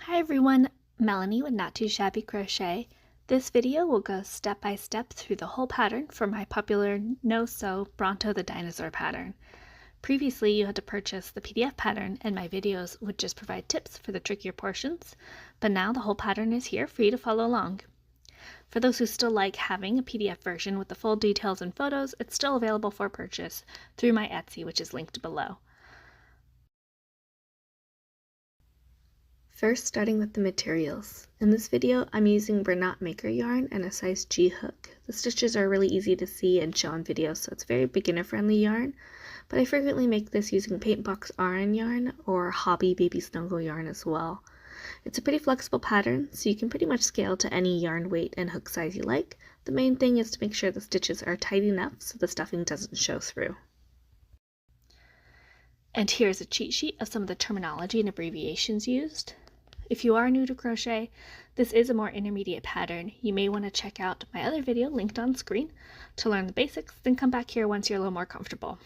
Hi everyone, Melanie with Not Too Shabby Crochet. This video will go step by step through the whole pattern for my popular no-sew Bronto the Dinosaur pattern. Previously you had to purchase the PDF pattern and my videos would just provide tips for the trickier portions, but now the whole pattern is here for you to follow along. For those who still like having a PDF version with the full details and photos, it's still available for purchase through my Etsy, which is linked below. First, starting with the materials. In this video, I'm using Bernat Maker yarn and a size G hook. The stitches are really easy to see and show on video, so it's very beginner-friendly yarn, but I frequently make this using Paintbox RN yarn or Hobby Baby Snuggle yarn as well. It's a pretty flexible pattern, so you can pretty much scale to any yarn weight and hook size you like. The main thing is to make sure the stitches are tight enough so the stuffing doesn't show through. And here's a cheat sheet of some of the terminology and abbreviations used. If you are new to crochet, this is a more intermediate pattern. You may want to check out my other video linked on screen to learn the basics, then come back here once you're a little more comfortable.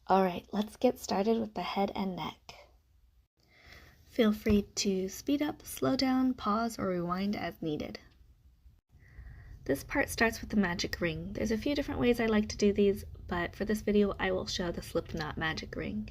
Alright, let's get started with the head and neck. Feel free to speed up, slow down, pause, or rewind as needed. This part starts with the magic ring. There's a few different ways I like to do these, but for this video I will show the slip knot magic ring.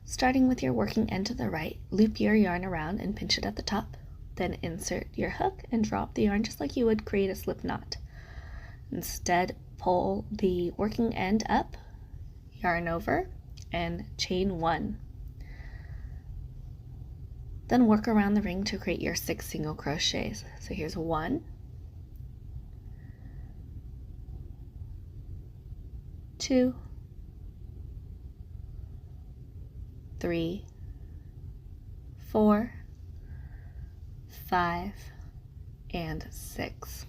Starting with your working end to the right, loop your yarn around and pinch it at the top. Then insert your hook and drop the yarn just like you would create a slip knot. Instead, pull the working end up, yarn over, and chain 1. Then work around the ring to create your 6 single crochets. So here's 1, 2, 3, 4, 5, and 6.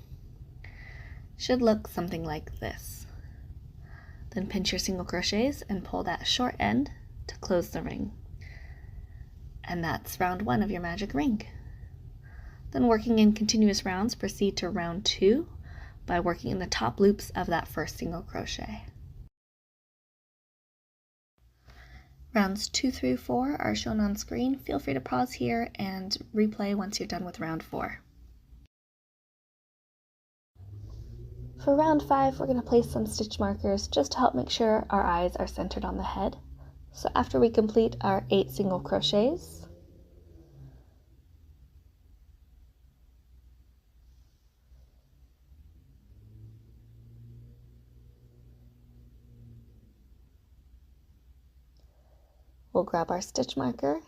Should look something like this. Then pinch your single crochets and pull that short end to close the ring. And that's round 1 of your magic ring. Then working in continuous rounds, proceed to round 2 by working in the top loops of that first single crochet. Rounds 2 through 4 are shown on screen. Feel free to pause here and replay once you're done with round 4. For round 5, we're going to place some stitch markers just to help make sure our eyes are centered on the head. So after we complete our 8 single crochets, we'll grab our stitch marker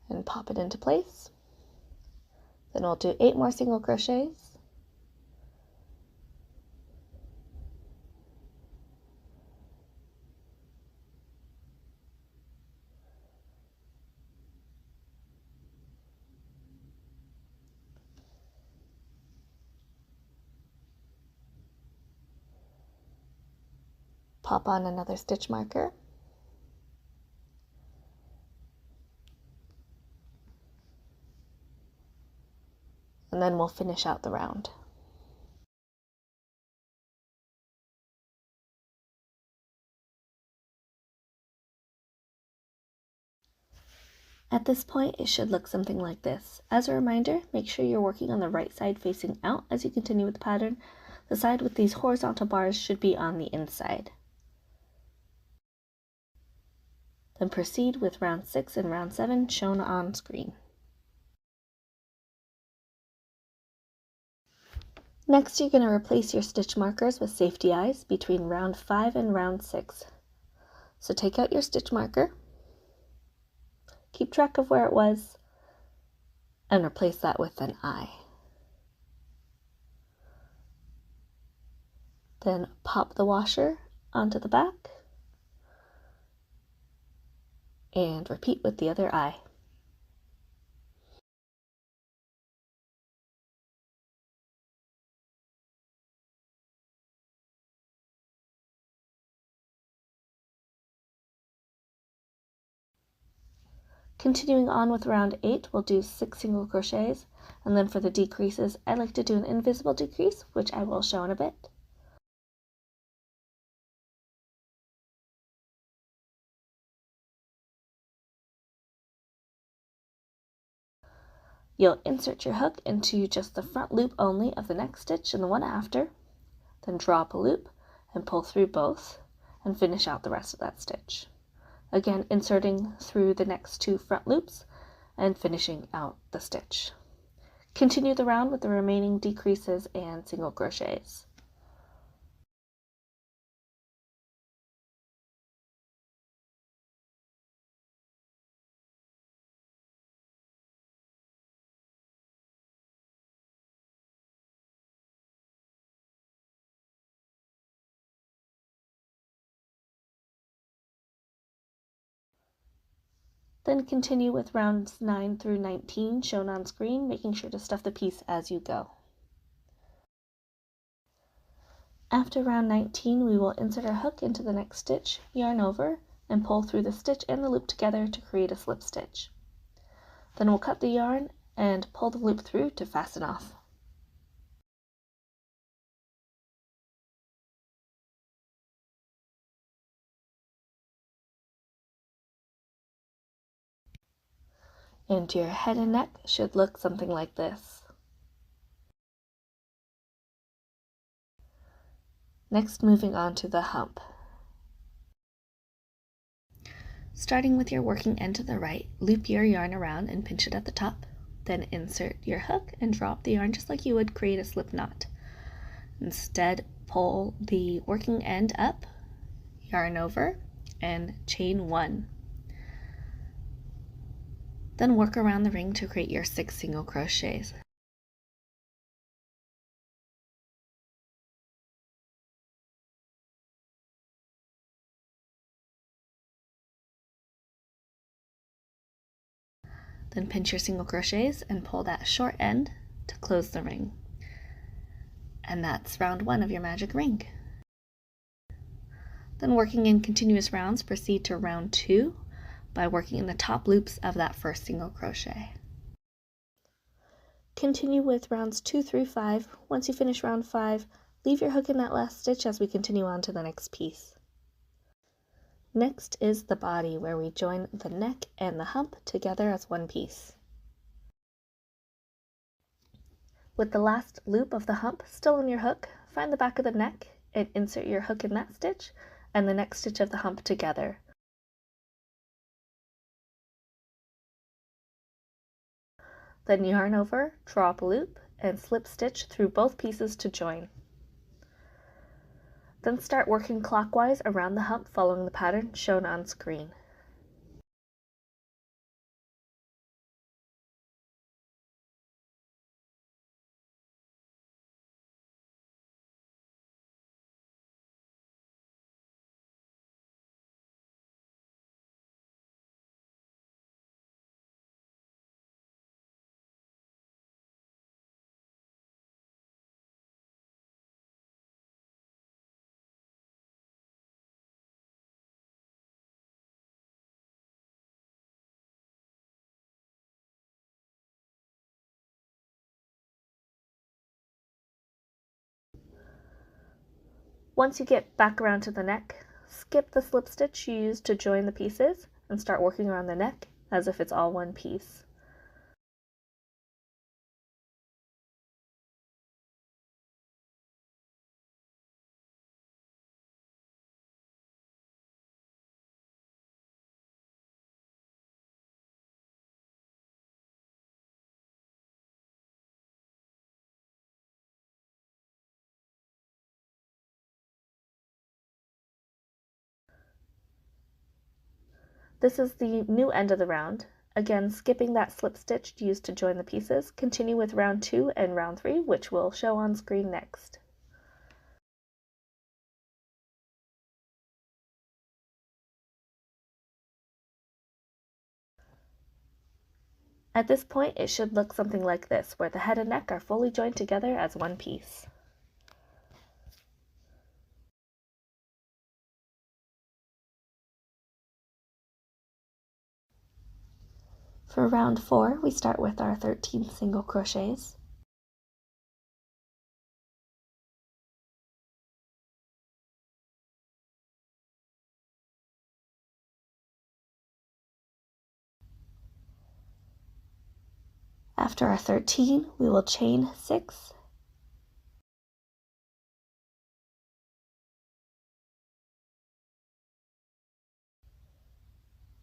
and pop it into place. Then we'll do 8 more single crochets. Pop on another stitch marker. And then we'll finish out the round. At this point, it should look something like this. As a reminder, make sure you're working on the right side facing out as you continue with the pattern. The side with these horizontal bars should be on the inside. Then proceed with round 6 and round 7 shown on screen. Next, you're going to replace your stitch markers with safety eyes between round 5 and round 6. So take out your stitch marker, keep track of where it was, and replace that with an eye. Then pop the washer onto the back and repeat with the other eye. Continuing on with round 8, we'll do 6 single crochets, and then for the decreases, I like to do an invisible decrease, which I will show in a bit. You'll insert your hook into just the front loop only of the next stitch and the one after, then draw up a loop and pull through both and finish out the rest of that stitch. Again, inserting through the next 2 front loops and finishing out the stitch. Continue the round with the remaining decreases and single crochets. Then continue with rounds 9 through 19 shown on screen, making sure to stuff the piece as you go. After round 19, we will insert our hook into the next stitch, yarn over, and pull through the stitch and the loop together to create a slip stitch. Then we'll cut the yarn and pull the loop through to fasten off. And your head and neck should look something like this. Next, moving on to the hump. Starting with your working end to the right, loop your yarn around and pinch it at the top. Then insert your hook and drop the yarn just like you would create a slip knot. Instead, pull the working end up, yarn over, and chain 1. Then work around the ring to create your 6 single crochets. Then pinch your single crochets and pull that short end to close the ring. And that's round 1 of your magic ring. Then working in continuous rounds, proceed to round 2 by working in the top loops of that first single crochet. Continue with rounds 2 through 5. Once you finish round 5, leave your hook in that last stitch as we continue on to the next piece. Next is the body, where we join the neck and the hump together as one piece. With the last loop of the hump still on your hook, find the back of the neck and insert your hook in that stitch and the next stitch of the hump together. Then yarn over, draw up a loop, and slip stitch through both pieces to join. Then start working clockwise around the hump following the pattern shown on screen. Once you get back around to the neck, skip the slip stitch you used to join the pieces and start working around the neck as if it's all one piece. This is the new end of the round. Again, skipping that slip stitch used to join the pieces, continue with round 2 and round 3, which we'll show on screen next. At this point, it should look something like this, where the head and neck are fully joined together as one piece. For round 4, we start with our 13 single crochets. After our 13, we will chain 6,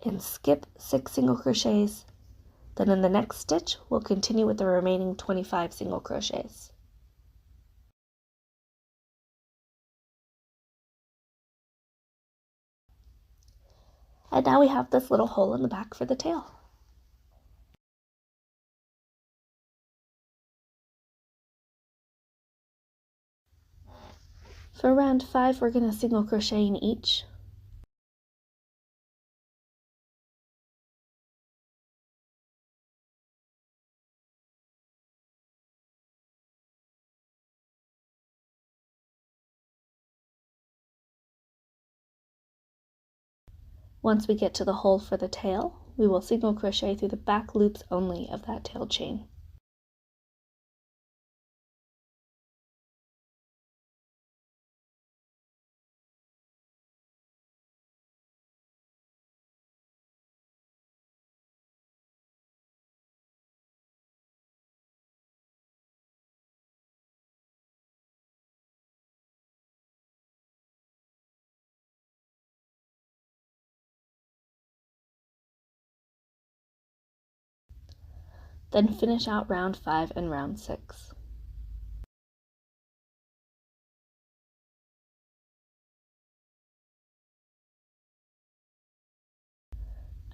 and skip 6 single crochets. Then in the next stitch, we'll continue with the remaining 25 single crochets. And now we have this little hole in the back for the tail. For round 5, we're going to single crochet in each. Once we get to the hole for the tail, we will single crochet through the back loops only of that tail chain. Then finish out round 5 and round 6.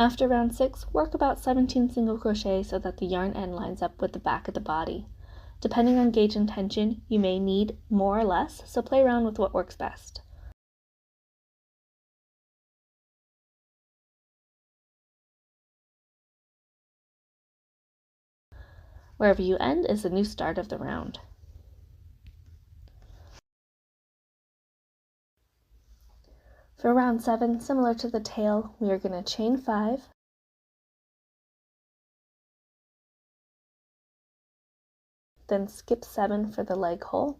After round 6, work about 17 single crochet so that the yarn end lines up with the back of the body. Depending on gauge and tension, you may need more or less, so play around with what works best. Wherever you end is the new start of the round. For round 7, similar to the tail, we are going to chain 5, then skip 7 for the leg hole.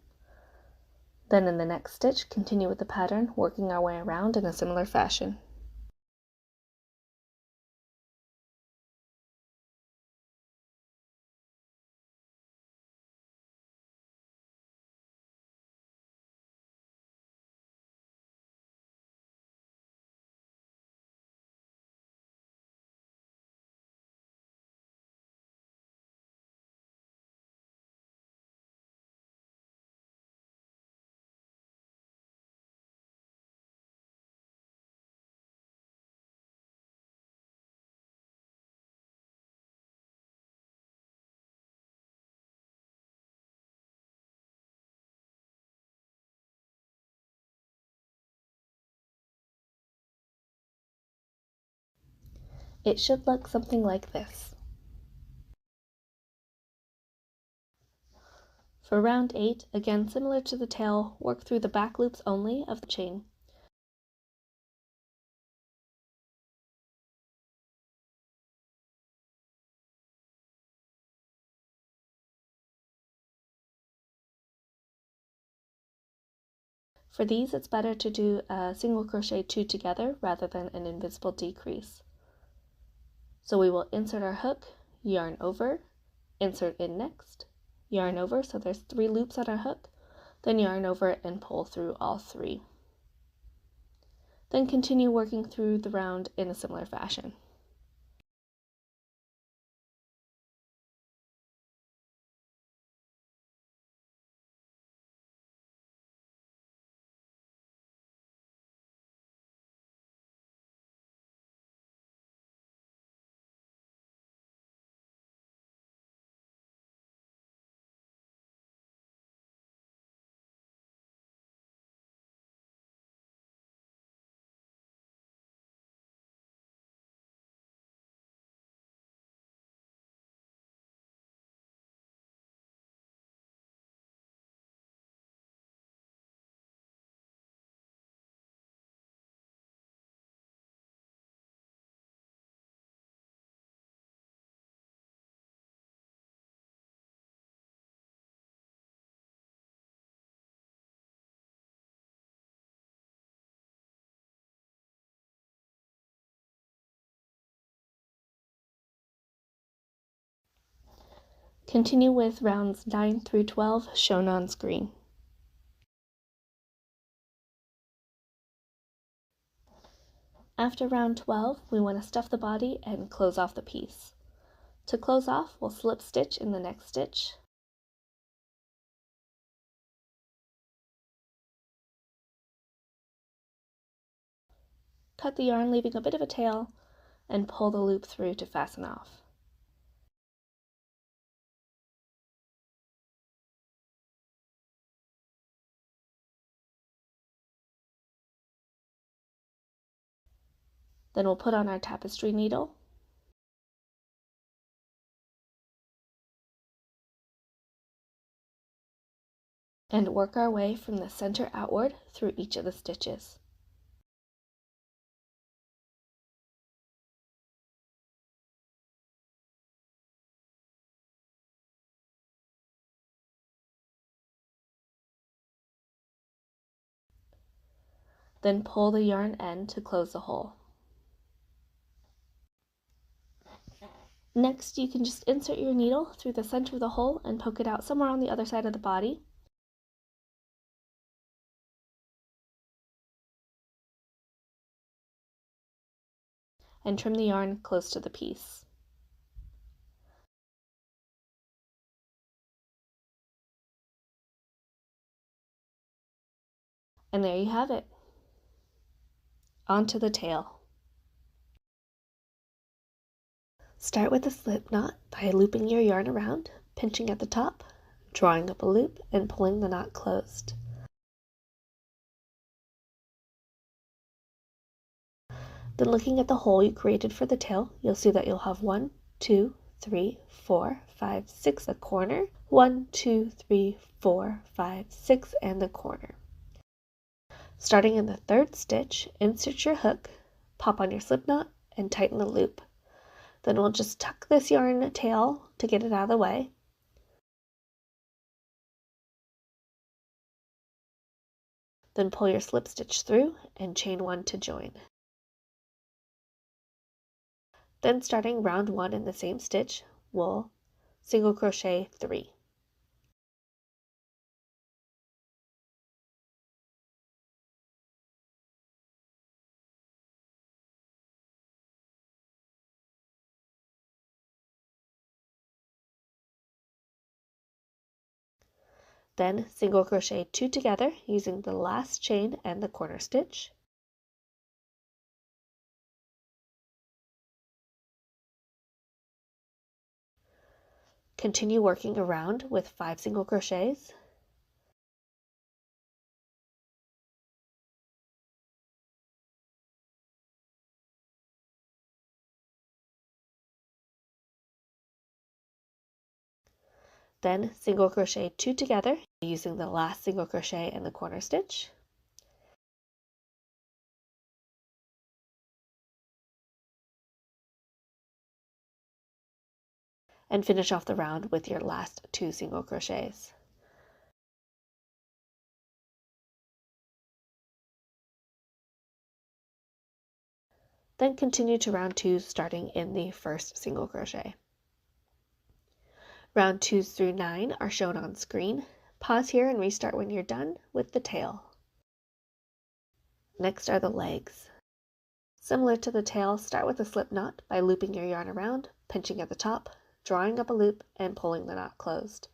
Then in the next stitch, continue with the pattern, working our way around in a similar fashion. It should look something like this. For round 8, again similar to the tail, work through the back loops only of the chain. For these, it's better to do a single crochet 2 together rather than an invisible decrease. So we will insert our hook, yarn over, insert in next, yarn over, so there's 3 loops on our hook, then yarn over and pull through all 3. Then continue working through the round in a similar fashion. Continue with rounds 9 through 12 shown on screen. After round 12, we want to stuff the body and close off the piece. To close off, we'll slip stitch in the next stitch. Cut the yarn, leaving a bit of a tail, and pull the loop through to fasten off. Then we'll put on our tapestry needle and work our way from the center outward through each of the stitches. Then pull the yarn end to close the hole. Next, you can just insert your needle through the center of the hole and poke it out somewhere on the other side of the body. And trim the yarn close to the piece. And there you have it. Onto the tail. Start with a slip knot by looping your yarn around, pinching at the top, drawing up a loop, and pulling the knot closed. Then looking at the hole you created for the tail, you'll see that you'll have 1, 2, 3, 4, 5, 6 a corner, 1, 2, 3, 4, 5, 6 and the corner. Starting in the third stitch, insert your hook, pop on your slip knot, and tighten the loop. Then we'll just tuck this yarn tail to get it out of the way. Then pull your slip stitch through and chain 1 to join. Then starting round 1 in the same stitch, we'll single crochet 3. Then single crochet 2 together using the last chain and the corner stitch. Continue working around with 5 single crochets. Then single crochet 2 together using the last single crochet and the corner stitch. And finish off the round with your last 2 single crochets. Then continue to round 2 starting in the first single crochet. Round 2s through 9 are shown on screen. Pause here and restart when you're done with the tail. Next are the legs. Similar to the tail, start with a slip knot by looping your yarn around, pinching at the top, drawing up a loop, and pulling the knot closed.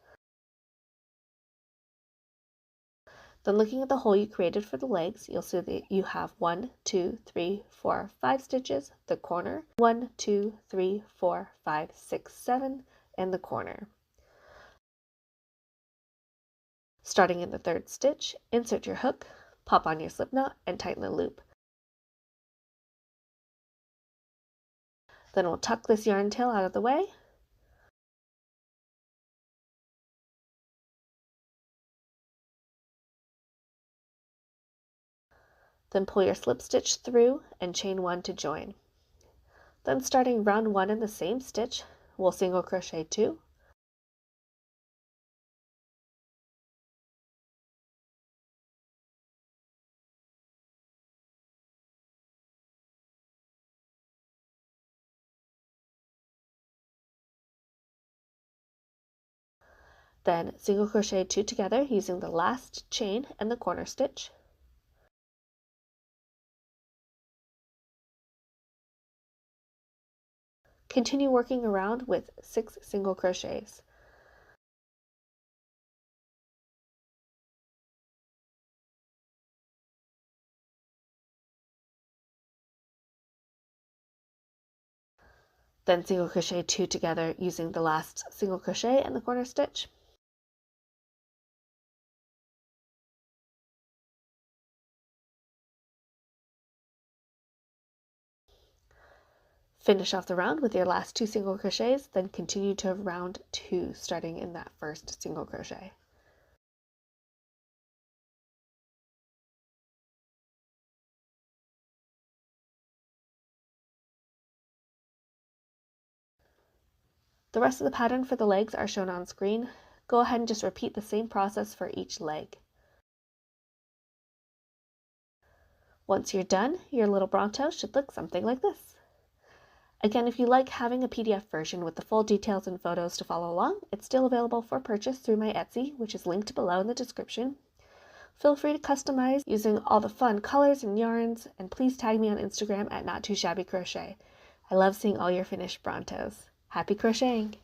Then looking at the hole you created for the legs, you'll see that you have 1, 2, 3, 4, 5 stitches, the corner, 1, 2, 3, 4, 5, 6, 7, and the corner. Starting in the third stitch, insert your hook, pop on your slip knot, and tighten the loop. Then we'll tuck this yarn tail out of the way. Then pull your slip stitch through and chain 1 to join. Then starting round 1 in the same stitch, we'll single crochet 2, Then single crochet 2 together using the last chain and the corner stitch. Continue working around with 6 single crochets. Then single crochet 2 together using the last single crochet and the corner stitch. Finish off the round with your last 2 single crochets, then continue to round 2 starting in that first single crochet. The rest of the pattern for the legs are shown on screen. Go ahead and just repeat the same process for each leg. Once you're done, your little Bronto should look something like this. Again, if you like having a PDF version with the full details and photos to follow along, it's still available for purchase through my Etsy, which is linked below in the description. Feel free to customize using all the fun colors and yarns, and please tag me on Instagram at NotTooShabbyCrochet. I love seeing all your finished Brontos. Happy crocheting!